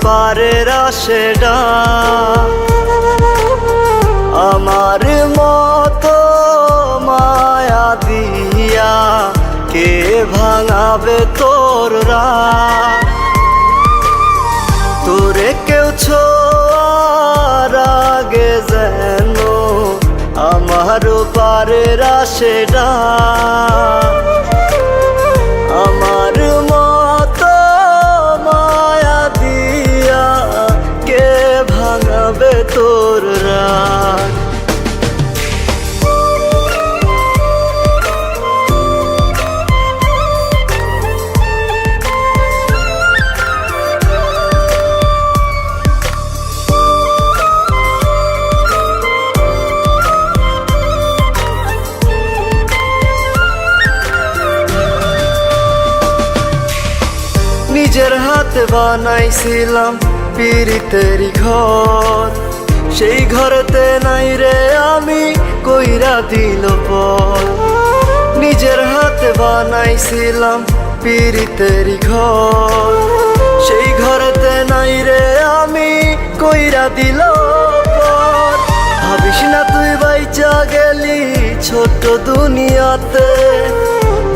পারের আশেডা আমার মতো মায়া দিয়া কে ভাঙাবে তোর রাত তোরে কেউ ছোঁয়ার আগে যেন আমারও পারের আশেডা আমার মতো মায়া দিয়া কে ভাঙাবে তোর রাত নিজের হাতে বানাইছিলাম পিরিতেরি ঘর সেই ঘরেতে নাই রে আমি কইরা দিল পর নিজের হাতে বানাইছিলাম পিরিতেরি ঘর সেই ঘরেতে নাই রে আমি কইরা দিল পর ভাবিস না তুই বাইচা গেলি ছোট্ট দুনিয়াতে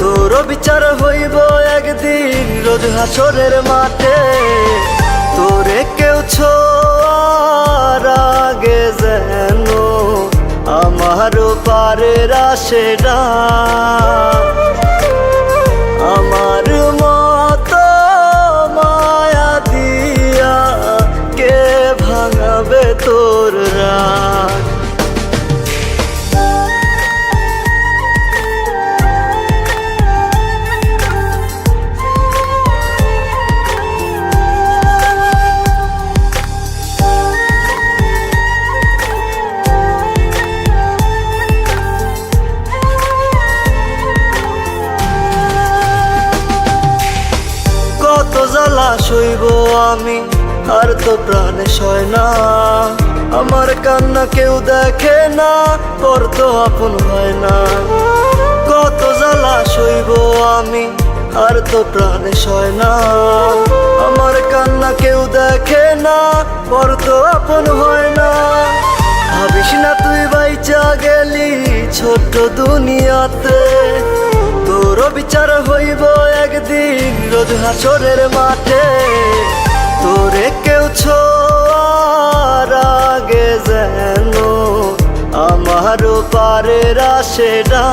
তোর বিচার হইব একদিন রোজ হাসরের মাঠে তোরে কেউ ছোঁয়ার আগে যেন আমারও পারের আশেডা আমার মতো মায়া দিয়া কে ভাঙাবে তোর রাত কত জ্বালা সইব আমি আর তো প্রাণে সয় না আমার কান্না কেউ দেখে না পর তো আপন হয় না কত জ্বালা সইব আমি আর তো প্রাণে সয় না আমার কান্না কেউ দেখে না পর তো আপন হয় না ভাবিস না তুই বাইচা গেলি ছোট্ট দুনিয়াতে তোর বিচার হইব একদিন রোজ হাসরের মাঠে তোরে কেউ ছোঁয়ার আগে যেন আমারও পারের আশেডা